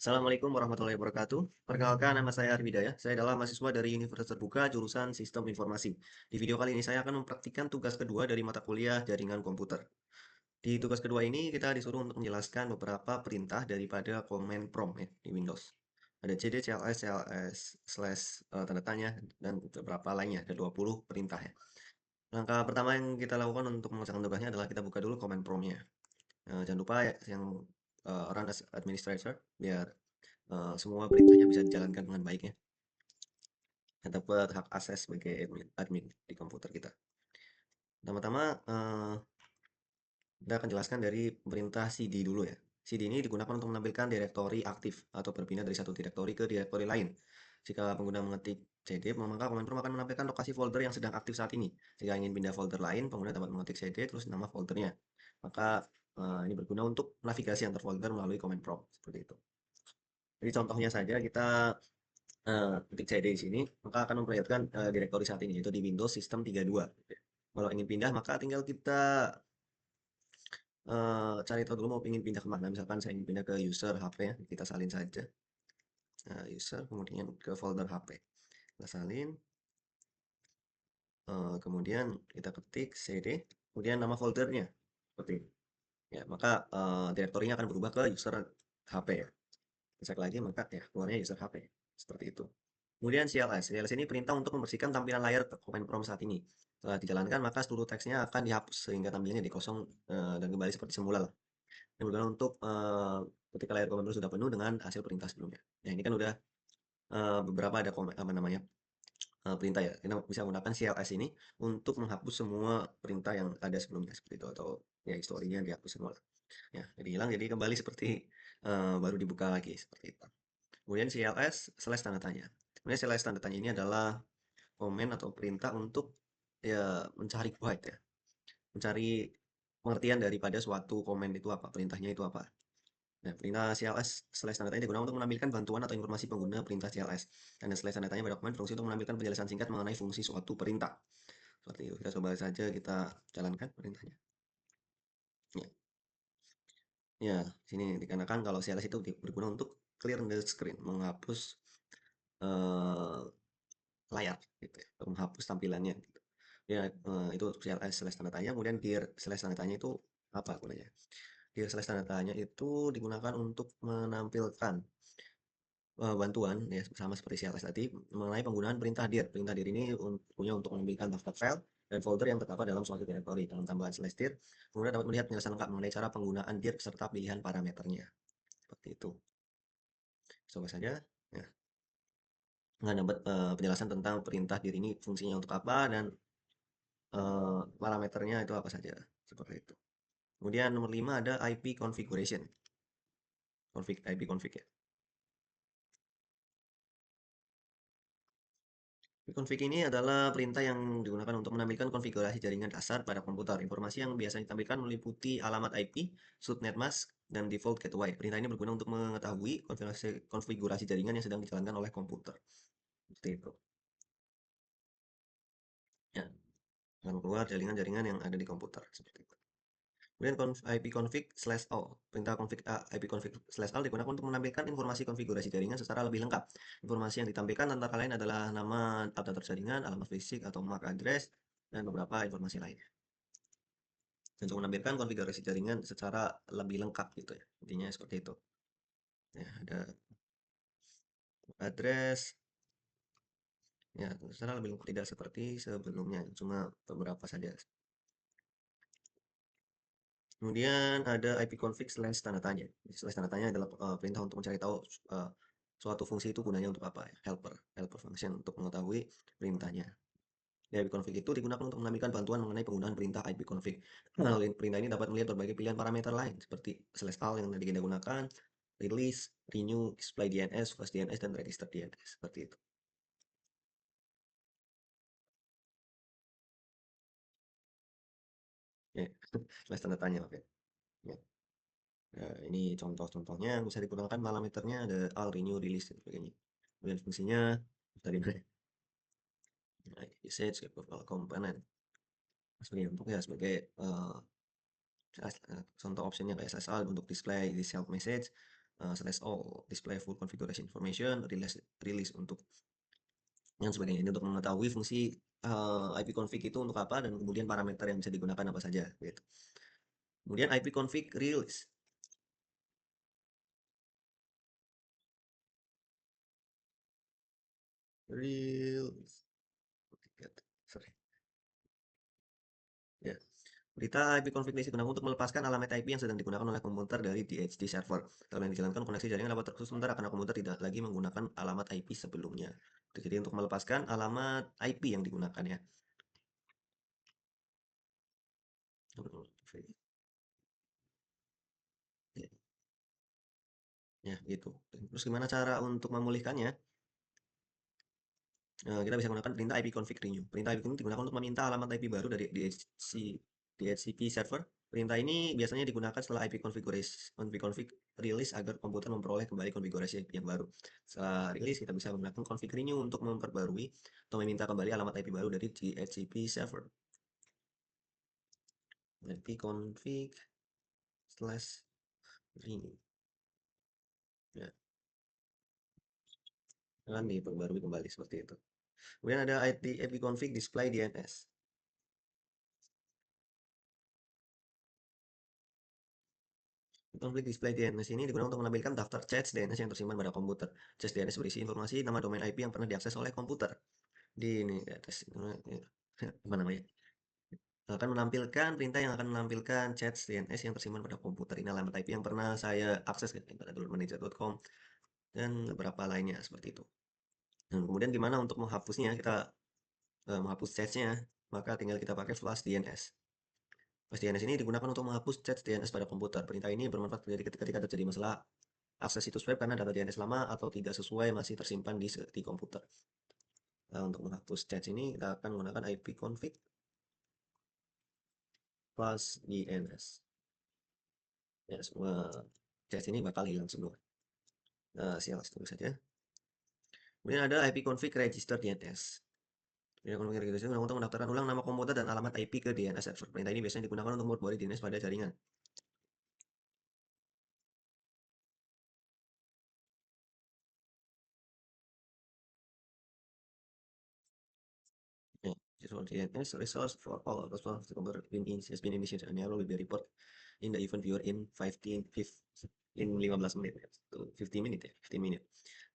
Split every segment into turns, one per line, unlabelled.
Assalamualaikum warahmatullahi wabarakatuh. Perkenalkan, nama saya Arif Hidayah. Saya adalah mahasiswa dari Universitas Terbuka jurusan Sistem Informasi. Di video kali ini saya akan mempraktikkan tugas kedua dari mata kuliah Jaringan Komputer. Di tugas kedua ini kita disuruh untuk menjelaskan beberapa perintah daripada command prompt ya, di Windows. Ada cd, cls, cls, slash, tanda tanya, dan beberapa lainnya. Ada 20 perintah ya. Langkah pertama yang kita lakukan untuk mengerjakan tugasnya adalah kita buka dulu command prompt-nya. Jangan lupa ya, yang run as administrator biar semua perintahnya bisa dijalankan dengan baik ya. Dan dapat hak akses sebagai admin di komputer kita. Pertama-tama kita akan jelaskan dari perintah cd dulu ya. CD ini digunakan untuk menampilkan direktori aktif atau berpindah dari satu direktori ke direktori lain. Jika pengguna mengetik cd, maka command prompt akan menampilkan lokasi folder yang sedang aktif saat ini. Jika ingin pindah folder lain, pengguna dapat mengetik cd terus nama foldernya. Maka ini berguna untuk navigasi antar folder melalui command prompt seperti itu. Jadi contohnya saja kita ketik cd di sini, maka akan memperlihatkan direktori saat ini, yaitu di Windows System 32. Kalau ingin pindah, maka tinggal kita cari tahu dulu mau ingin pindah kemana. Misalkan saya ingin pindah ke user HP ya, kita salin saja. User, kemudian ke folder HP. Kita salin, kemudian kita ketik cd, kemudian nama foldernya. Seperti ini. Ya, maka direktorinya akan berubah ke user HP ya. Cek lagi, maka ya keluarnya user HP. Seperti itu. Kemudian CLS. CLS ini perintah untuk membersihkan tampilan layar command prompt saat ini. Setelah dijalankan, maka seluruh teksnya akan dihapus sehingga tampilannya di kosong dan kembali seperti semula lah. Yang berguna untuk ketika layar command prompt sudah penuh dengan hasil perintah sebelumnya. Nah, ini kan udah beberapa ada apa namanya perintah ya. Kita bisa menggunakan CLS ini untuk menghapus semua perintah yang ada sebelumnya seperti itu atau ya historinya dihapus semua. Ya, jadi hilang jadi kembali seperti baru dibuka lagi seperti itu. Kemudian CLS slash tanda tanya. Kemudian slash tanda tanya ini adalah komen atau perintah untuk ya mencari guide ya, mencari pengertian daripada suatu komen itu apa, perintahnya itu apa. Nah, perintah CLS slash tanda tanya digunakan untuk menampilkan bantuan atau informasi pengguna perintah CLS. Dan slash tanda tanya pada komen fungsi untuk menampilkan penjelasan singkat mengenai fungsi suatu perintah. Seperti itu. Kita coba saja kita jalankan perintahnya. Ya, ya sini dikarenakan kalau CLS itu berguna untuk clear the screen, menghapus eh, layar gitu ya, menghapus tampilannya gitu. Ya, itu CLS slash tanda tanya, kemudian dir slash tanda tanya itu apa gunanya? Dir slash tanda tanya itu digunakan untuk menampilkan bantuan ya sama seperti CLS tadi mengenai penggunaan perintah dir. Perintah dir ini punya untuk menampilkan daftar file dan folder yang terdapat dalam suatu directory. Dalam tambahan slash dir, kemudian dapat melihat penjelasan lengkap mengenai cara penggunaan dir beserta pilihan parameternya. Seperti itu. Coba saja. Ya, nggak dapat penjelasan tentang perintah dir ini fungsinya untuk apa dan parameternya itu apa saja, seperti itu. Kemudian nomor 5 ada IP configuration. IP config ya. IP config ini adalah perintah yang digunakan untuk menampilkan konfigurasi jaringan dasar pada komputer. Informasi yang biasanya ditampilkan meliputi alamat IP, subnet mask, dan default gateway. Perintah ini berguna untuk mengetahui konfigurasi jaringan yang sedang dijalankan oleh komputer. Seperti itu. Ya, akan keluar jaringan-jaringan yang ada di komputer. Seperti itu. Kemudian ipconfig slash all. Perintah ipconfig slash all digunakan untuk menampilkan informasi konfigurasi jaringan secara lebih lengkap. Informasi yang ditampilkan antara lain adalah nama adapter jaringan, alamat fisik atau MAC address, dan beberapa informasi lainnya. Untuk menampilkan konfigurasi jaringan secara lebih lengkap gitu ya. Intinya seperti itu. Ya, ada address, ya secara lebih lengkap tidak seperti sebelumnya, cuma beberapa saja. Kemudian ada ipconfig slash tanda tanya. Slash tanda tanya adalah perintah untuk mencari tahu suatu fungsi itu gunanya untuk apa ya. Helper function untuk mengetahui perintahnya. Di ipconfig itu digunakan untuk menampilkan bantuan mengenai penggunaan perintah ipconfig. Melalui perintah ini dapat melihat berbagai pilihan parameter lain seperti slash all yang tadi kita gunakan, release, renew, display DNS, flash DNS, dan register DNS. Seperti itu. Ya, slash tanda tanya. Oke. Ya. Nah, ini contoh-contohnya yang bisa digunakan parameternya ada all, renew, release, dan sebagainya. Kemudian fungsinya tadi nah, usage global component sebagai untuk ya sebagai contoh optionnya kayak SSL untuk display di self message, slash all display full configuration information, release untuk dan sebagainya. Ini untuk mengetahui fungsi ipconfig itu untuk apa dan kemudian parameter yang bisa digunakan apa saja gitu. Kemudian ipconfig release. Release. Sorry. Ya. Berita IP konflik digunakan untuk melepaskan alamat IP yang sedang digunakan oleh komputer dari DHT server. Kalau yang dijalankan koneksi jaringan dapat terputus sementara karena komputer tidak lagi menggunakan alamat IP sebelumnya. Jadi untuk melepaskan alamat IP yang digunakan ya. Ya, gitu. Terus gimana cara untuk memulihkannya? Kita bisa menggunakan perintah ipconfig renew. Perintah ipconfig digunakan untuk meminta alamat IP baru dari DHCP server. Perintah ini biasanya digunakan setelah ipconfig release agar komputer memperoleh kembali konfigurasi IP yang baru. Setelah release, kita bisa menggunakan config renew untuk memperbarui atau meminta kembali alamat IP baru dari DHCP server. ipconfig slash renew. Ya, akan diperbarui kembali seperti itu. Kemudian ada ipconfig display DNS. Konflik display DNS ini digunakan untuk menampilkan daftar chats DNS yang tersimpan pada komputer. Chats DNS berisi informasi nama domain IP yang pernah diakses oleh komputer. Di ini di atas apa namanya? Akan menampilkan perintah yang akan menampilkan chats DNS yang tersimpan pada komputer. Ini alamat IP yang pernah saya akses pada downloadmanager.com dan beberapa lainnya seperti itu. Dan kemudian gimana untuk menghapusnya? Kita menghapus chatsnya, maka tinggal kita pakai flush DNS. Flush DNS ini digunakan untuk menghapus chats DNS pada komputer. Perintah ini bermanfaat ketika terjadi masalah akses situs web karena data DNS lama atau tidak sesuai masih tersimpan di komputer. Nah, untuk menghapus cache ini kita akan menggunakan ipconfig plus DNS. Ya, semua cache ini bakal hilang semua. Nah, silakan tunggu saja. Kemudian ada ipconfig register DNS. Ya, konfig register untuk mendaftarkan ulang nama komputer dan alamat IP ke DNS server. Perintah ini biasanya digunakan untuk membuat DNS pada jaringan. Yeah, just for DNS resource for all response to computer has been initiated and error will be report in the event viewer in 15 in 15 menit ya. 50 menit ya, 15 menit.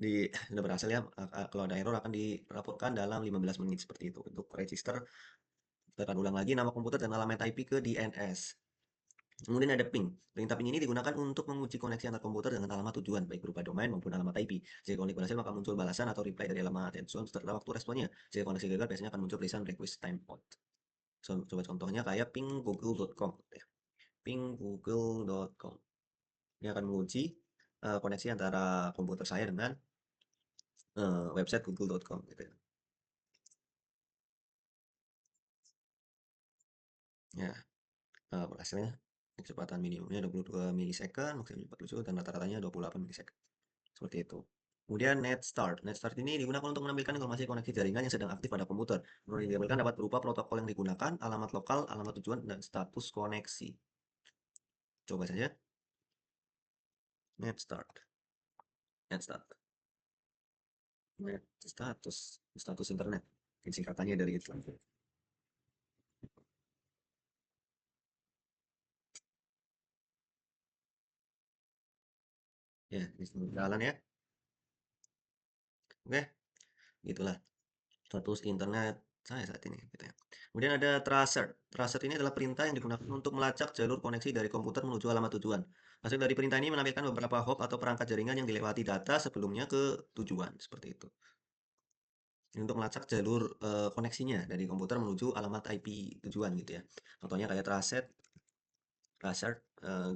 Sudah berhasil ya, kalau ada error akan dilaporkan dalam 15 menit seperti itu. Untuk register, kita akan ulang lagi nama komputer dan alamat IP ke DNS. Kemudian ada ping. Perintah ping ini digunakan untuk menguji koneksi antar komputer dengan alamat tujuan, baik berupa domain maupun alamat IP. Jika koneksi berhasil, maka muncul balasan atau reply dari alamat tujuan setelah waktu responnya. Jika koneksi gagal, biasanya akan muncul tulisan request timeout. Coba contohnya kayak ping google.com. Ya. Ping google.com. Ini akan menguji koneksi antara komputer saya dengan website google.com. Gitu ya. Ya, hasilnya kecepatan minimumnya 22 milisecond, maksimum 47, dan rata-ratanya 28 milisecond. Seperti itu. Kemudian NetStart. NetStart ini digunakan untuk menampilkan informasi koneksi jaringan yang sedang aktif pada komputer. Menurut yang ditampilkan dapat berupa protokol yang digunakan, alamat lokal, alamat tujuan, dan status koneksi. Coba saja. NetStart. NetStart. Net status internet. Ini singkatannya dari itu. Ya, ini jalan ya. Oke, gitulah status internet saya saat ini gitu ya. Kemudian ada tracer. Tracer ini adalah perintah yang digunakan untuk melacak jalur koneksi dari komputer menuju alamat tujuan. Hasil dari perintah ini menampilkan beberapa hop atau perangkat jaringan yang dilewati data sebelumnya ke tujuan seperti itu. Ini untuk melacak jalur koneksinya dari komputer menuju alamat IP tujuan gitu ya. Contohnya kayak tracer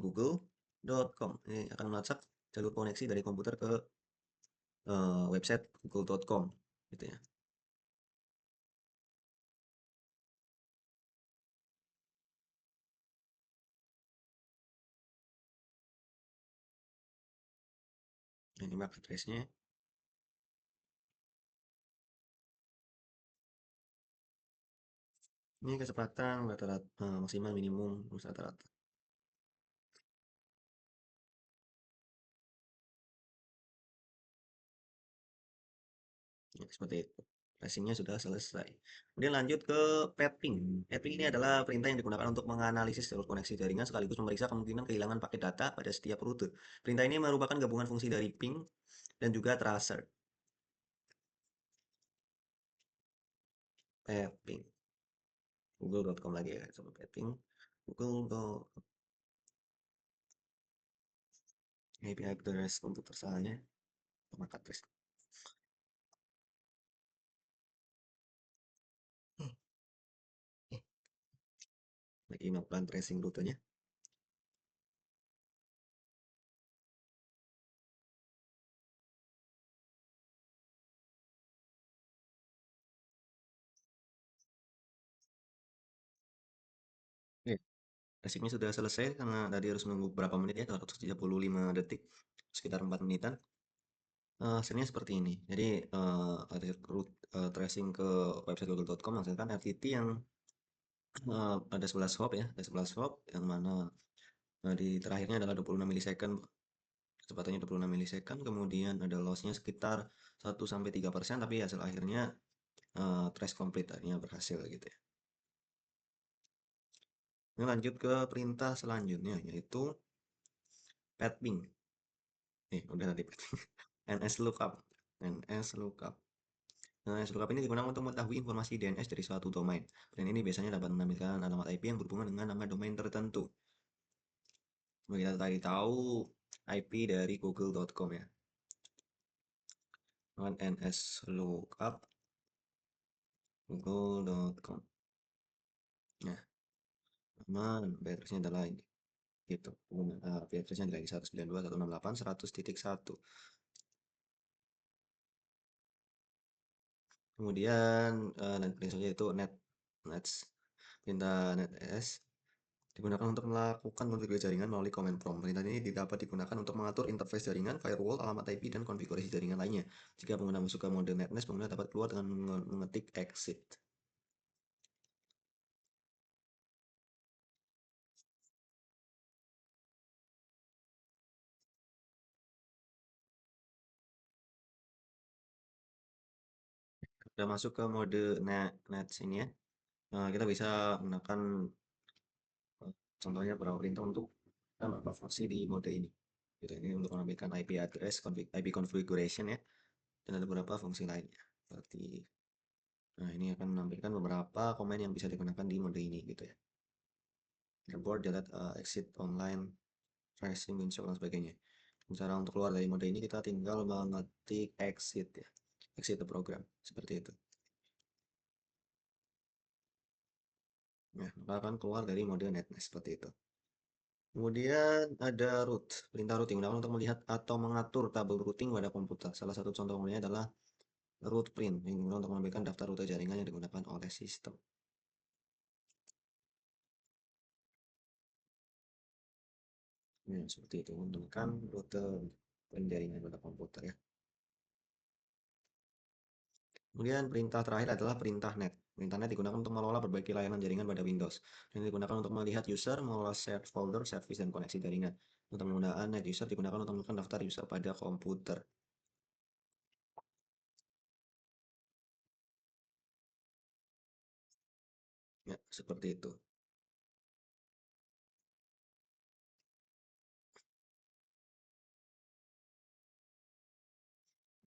google.com. Ini akan melacak jalur koneksi dari komputer ke website google.com gitu ya. Ini MAC address-nya. Ini kecepatan rata-rata maksimal minimum rata-rata. Ya, seperti itu. Tracingnya sudah selesai. Kemudian lanjut ke pairing. Pairing ini adalah perintah yang digunakan untuk menganalisis jalur koneksi jaringan sekaligus memeriksa kemungkinan kehilangan paket data pada setiap rute. Perintah ini merupakan gabungan fungsi dari ping dan juga tracer. Pairing. Google.com lagi ya, coba pairing. Google.com API address untuk tersalahnya. Maka address. Lagi melakukan tracing rutenya. Oke, tracingnya sudah selesai karena tadi harus menunggu berapa menit ya, 235 detik, sekitar 4 menitan. Hasilnya seperti ini. Jadi, ada tracing ke website google.com menghasilkan RTT yang ada 11 hop ya, ada 11 hop yang mana di terakhirnya adalah 26 milisecond, kecepatannya 26 milisecond, kemudian ada lossnya sekitar 1-3%, tapi hasil akhirnya trace complete, akhirnya berhasil gitu ya. Ini lanjut ke perintah selanjutnya, yaitu padding. Udah tadi padding. NS lookup. NS lookup. Nah, lookup ini digunakan untuk mengetahui informasi DNS dari suatu domain. Dan ini biasanya dapat menampilkan alamat IP yang berhubungan dengan nama domain tertentu. Seperti kita tadi tahu IP dari google.com ya. Dengan NS lookup google.com. Nah, aman. Address-nya adalah ini. Gitu. Address-nya adalah 192.168.100.1. Kemudian nanti saja itu nets perintah nets digunakan untuk melakukan konfigurasi jaringan melalui command prompt. Perintah ini dapat digunakan untuk mengatur interface jaringan, firewall, alamat IP, dan konfigurasi jaringan lainnya. Jika pengguna masuk ke mode netnest, pengguna dapat keluar dengan mengetik exit. Sudah masuk ke mode nets ini ya, kita bisa menggunakan contohnya beberapa perintah untuk beberapa fungsi di mode ini. Gitu, ini untuk menambahkan IP address, IP configuration ya, dan ada beberapa fungsi lainnya. Seperti, nah ini akan menampilkan beberapa komen yang bisa digunakan di mode ini gitu ya. Keyboard, delete, exit online, tracing, install, dan sebagainya. Cara untuk keluar dari mode ini kita tinggal mengetik exit ya, exit the program, seperti itu. Nah, maka akan keluar dari mode netnest seperti itu. Kemudian ada root, perintah root digunakan untuk melihat atau mengatur tabel routing pada komputer. Salah satu contoh kemudian adalah root print yang digunakan untuk menampilkan daftar rute jaringan yang digunakan oleh sistem. Ya, seperti itu, menggunakan rute penjaringan pada komputer ya. Kemudian perintah terakhir adalah perintah net. Perintah net digunakan untuk mengelola berbagai layanan jaringan pada Windows. Dan digunakan untuk melihat user, mengelola share folder, service, dan koneksi jaringan. Untuk penggunaan net user digunakan untuk menemukan daftar user pada komputer. Ya, seperti itu.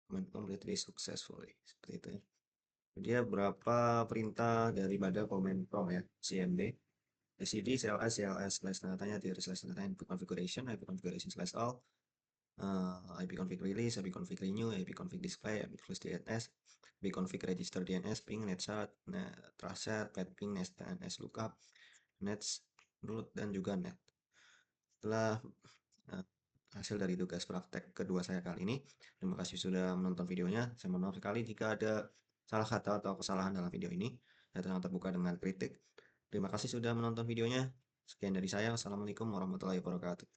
Completely successfully. Seperti itu ya. Dia berapa perintah daripada command prompt ya, CMD. SCD, CLS, CLS, slash tanda tanya, titik slash tanda tanya, configuration, IP configuration slash all, IP config release, IP config renew, IP config display, IP config DNS, IP config register DNS, ping, netsat, tracer, pet ping, nets lookup, nets root, dan juga net. Setelah uh, hasil dari tugas praktek kedua saya kali ini, terima kasih sudah menonton videonya. Saya mohon maaf sekali jika ada salah kata atau kesalahan dalam video ini. Saya sangat terbuka dengan kritik. Terima kasih sudah menonton videonya. Sekian dari saya. Wassalamualaikum warahmatullahi wabarakatuh.